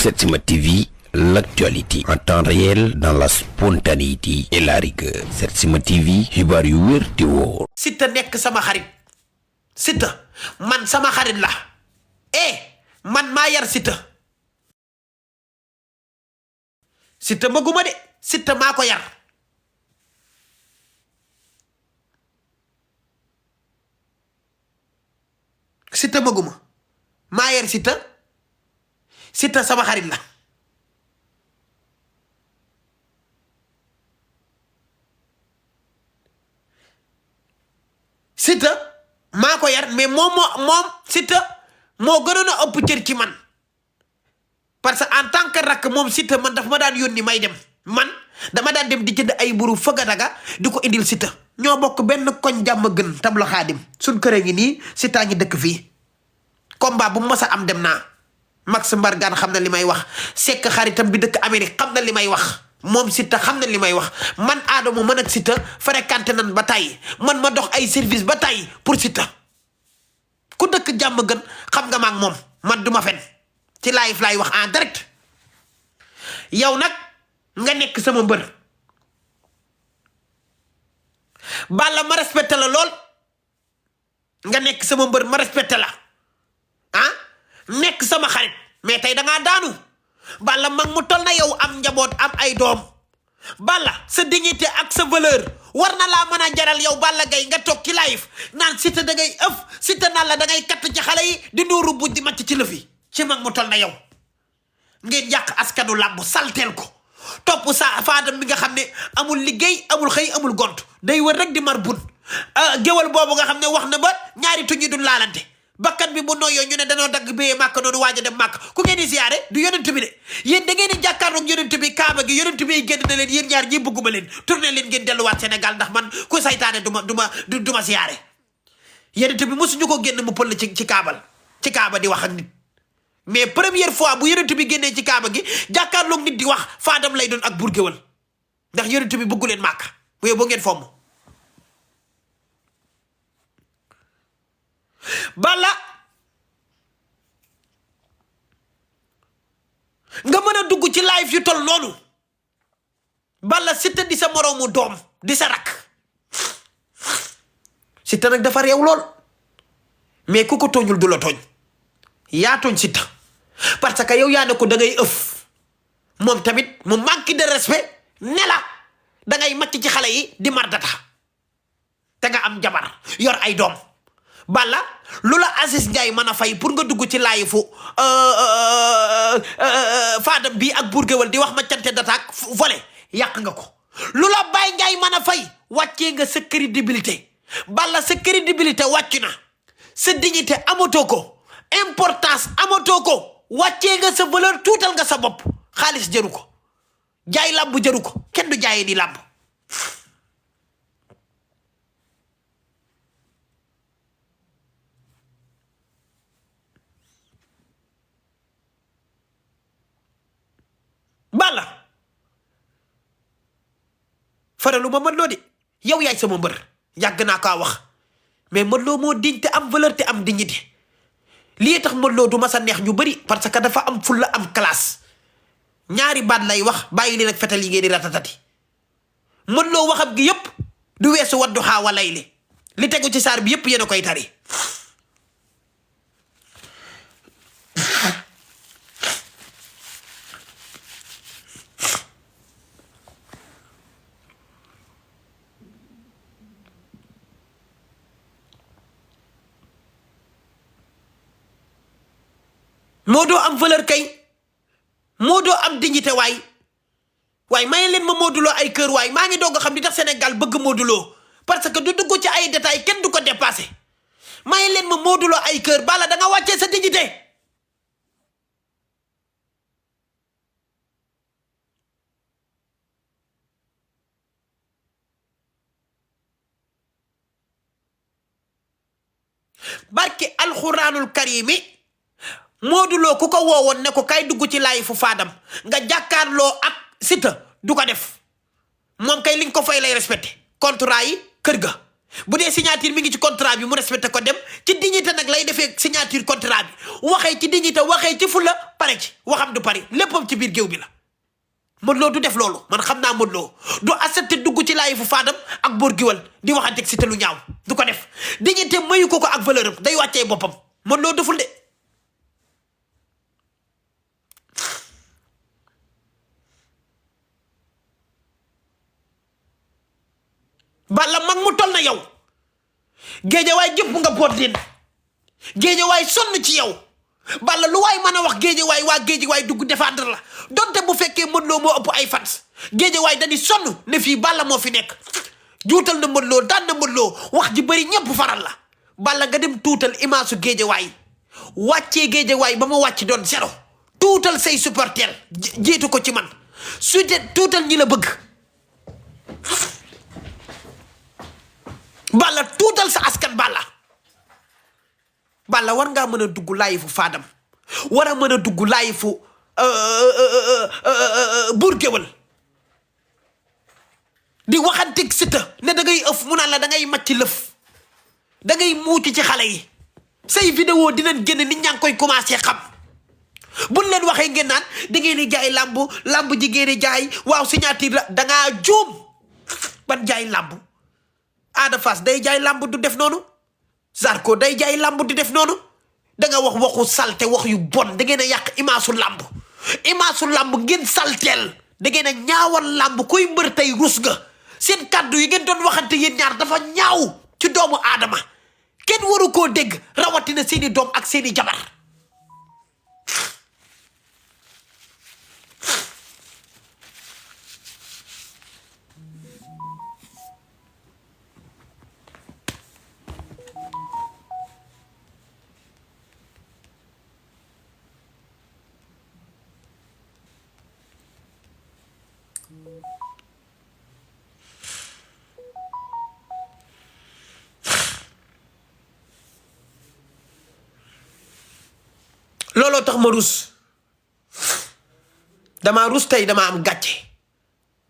Setsima TV, l'actualité en temps réel dans la spontanéité et la rigueur. Setsima TV, xibaar yu wér te wóor. Siteu nekk sama xarit Siteu man sama xarit la man maa yar Siteu maguma de Siteu maa ko yar Siteu maguma maa yar Siteu sama xarit la Siteu maa ko yar mais moom Siteu moo gënoon a ëpp cër ci man parce que en tant que rakk moom Siteu man daf ma daan yónni may dem man dama daan dem di jënd ay mburu fëgadaga di ko indil Siteu ñoo bokk benn koñ jàmm gën tablo xaadim suñ kër ngi nii Siteu ngi dëkk fii combat bu mës a am dem naa Max Mbargane xam na li may wax Seck xaritam bi dëkk Amérique xam na li may wax moom Siteu xam na li may wax man Adamo man ak Siteu fréquenté nan ba tey man ma dox ay service ba tey pour Siteu ku dëkk jàmm gën xam nga ma ak moom man duma fen ci live laay wax en direct yow nag nga nekk sama mbër Balla ma respecté la lool nga nekk sama mbër ma respecté la nekk sama xarit mais tey dangaa daanu Balla mag mu tol na yow am njaboot am ay doom Balla sa dignité ak sa valeur war na laa mën a jaral yow Balla Gaye nga toog ci live naan Siteu da ngay ëf Siteu naan la da ngay katt ci xale yi di nuuru buj di màcc ci lëf yi ci mag mu tol na yow ngeen yàq askanu làmb salteel ko topp sa faadam bi nga xam ne amul liggéey amul xëy amul gont day wër rek di mar bun géwal boobu nga xam ne wax na ba ñaari tuñ yi du laalante bakkan bi bu nooyoo ñu ne danoo dagg béyee màkk noonu waaj a dem màkk ku ngeen di siyaare du yonent bi de yéen da ngeen di jàkkaarloog yonent bi kaaba gi yonent bi génn na leen yéen ñaar ñi bëgguma leen tourné leen ngeen delluwaat Sénégal ndax man ku saytaane du ma siyaare yonent bi mosuñu ko génn mu pël ci kaaba di wax ak nit mais première fois bu yonent bi génnee ci kaaba gi jàkkaarloog nit di wax faadam lay doon ak burgéwal ndax yonent bi bëggu leen màkk bu yow boo ngeen fomm Balla nga mën a dugg ci live yu tol noonu Balla Siteu di sa moroomu doom di sa rak Siteu nag dafa réew lool mais ku ko tooñul du la tooñ yaa tooñ Siteu parce que yow yaa ne ko da ngay ëf moom tamit mu manque de respect ne la da ngay màcc ci xale yi di mardata te nga am jabar yor ay doom Balla lu la Aziz Ndiaye mën a fay pour nga dugg ci laayi fu faadam bi ak burgéwal di wax ma cante dataak volé yàq nga ko lu la Baye Ndiaye mën a fay wàccee nga sa crédibilité Balla sa crédibilité wàcc na sa dignité amatoo ko importance amatoo ko wàccee nga sa valeur tuutal nga sa bopp xaalis jëru ko jaay làmb jëru ko kenn du jaayee di làmb Balla faralu ma Modou Lo de yow yaay sama mbër yàgg naa kaa wax mais Modou Lo moo diñ te am valeur te am dignité lii tax Modou Lo du ma sa neex ñu bëri parce que dafa am fulla am classe ñaari baat lay wax bàyyi leen ak fetal yi ngeen di ratatati Modou Lo waxam gi yëpp du weesu waddu xaawa lay li tegu ci saar bi yëpp yéen a koy tari moo doo am valeur kay moo doo am dignité waay maye leen ma Modou Lo ay kër waay maa ngi doog a xam di tax Sénégal bëgg Modou Lo parce que du dugg ci ay détails kenn du ko dépassé maye leen ma Modou Lo ay kër Balla da nga wàccee sa dignité barke alxuraanul karimi Modou Lo ku ko woowoon ne ko kay dugg ci laay fu faadam nga jàkkaarloo ak Siteu du ko def moom kay liñ ko fay lay respecté contrat yi kër ga bu dee signature mi ngi ci contrat bi mu respecté ko dem ci dignité nag lay defee signature contrat bi waxee ci dignité waxee ci fulla pare ci waxam du pare léppam ci biir géew bi la. Modou Lo du def loolu man xam naa Modou Lo du accepté dugg ci laayi fu Fadam ak Bour Gueweul di waxanteeg Siteu lu ñaaw du ko def dignité mayu ko ak valeur am day wàccee boppam Modou Lo deful de. Balla mag mu toll na yow géejawaay gépp nga boot leen géejawaay sonn ci yow Balla lu waay mën a wax géejawaay waa géejawaay dugg défendre la donte bu fekkee Modou Lo moo ëpp ay fans géejawaay dañuy sonn ne fii Balla moo fi nekk juutal na Modou Lo daan na Modou Lo wax ji bëri ñëpp faral la Balla nga dem tuutal image su géejawaay wàccee géejawaay ba ma wàcc doon zéro tuutal say supporter jiitu ko ci man su tuutal ñi la bëgg Balla tuutal sa askan Balla war ngaa mën a dugg laayi fu Fadam war a mën a dugg laayi fu Bour Gueweul di waxanteeg Siteu ne da ngay ëf mu naan la da ngay màcc lëf da ngay muuci ci xale yi say vidéo dinañ génn nit ñaa ngi koy commencé xam buñ leen waxee ngeen naan da ngeen di jaay lamb ji ngeen di jaay waaw signature la da ngaa juum ban jaay lamb. Ada Fass day jaay lamb du def noonu Zarko day jaay lamb du def noonu da nga wax waxu salte wax yu bon da ngeen a yàq imaasu lamb ngeen salteel da ngeen a ñaawal lamb koy mbër tey rus nga seen kàddu yi ngeen doon waxante yéen ñaar dafa ñaaw ci doomu aadama kenn waru koo dégg rawatina seeni doom ak seeni jabar looloo tax ma rus dama rus tey dama am gàcce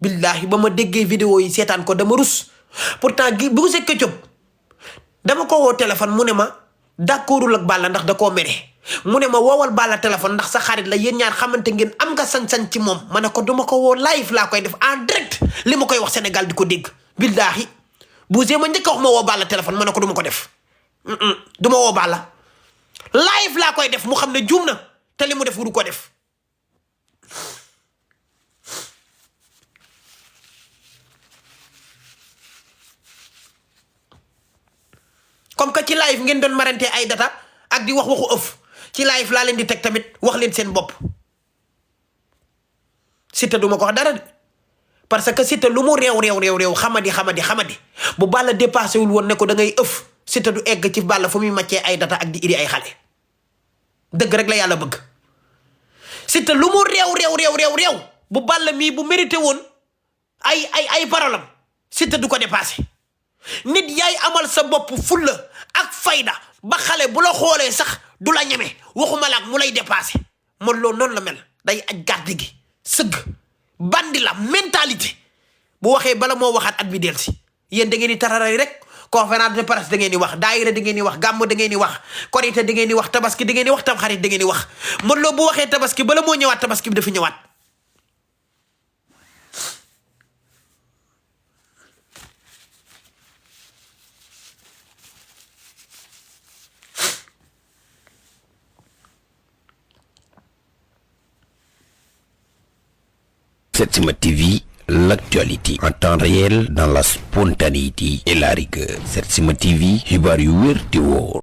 billahi ba ma déggee vidéo yi seetaan ko dama rus pourtant gi bu se Ketchup dama ko woo téléphone mu ne ma d'accordul ak Balla ndax da koo mere mu ne ma woowal Balla téléphone ndax sa xarit la yéen ñaar xamante ngeen am nga sañ-sañ ci moom ma ne ko duma ko woo live laa koy def en direct li ma koy wax Sénégal di ko dégg billahi bu ma njëkk a wax ma woo Balla téléphone ma ne ko duma ko def duma woo Balla live laa koy def mu xam ne juum na te li mu def wuru ko def comme que ci live ngeen doon marante ay data ak di wax waxu ëf ci live laa leen di teg tamit wax leen seen bopp Siteu du ma ko wax dara de parce que Siteu lu mu réew xamadi bu Balla dépassé wul woon ne ko da ngay ëf Siteu du egg ci Balla fu muy màccee ay data ak di iri ay xale dëgg rek la yàlla bëgg Siteu lu mu réew bu Balla mii bu mérité woon ay parolam Siteu du ko dépassé nit yaay amal sa bopp fulla ak fayda ba xale bu la xoolee sax du la ñeme waxuma la ak mu lay dépassé man loolu noonu la mel day aj gàddi gi sëgg bandi la mentalité bu waxee bala moo waxaat at bi del si yéen da ngeen di tararay rek conférence de presse da ngeen di wax daayira da ngeen di wax gàmm da ngeen di wax korité da ngeen di wax tabaski da ngeen di wax tam xarit da ngeen di wax man loolu bu waxee tabaski bala moo ñëwaat tabaski bi dafa ñëwaat Setsima TV, l'actualité en temps réel dans la spontanéité et la rigueur. Setsima TV, xibaar yu wér te wóor.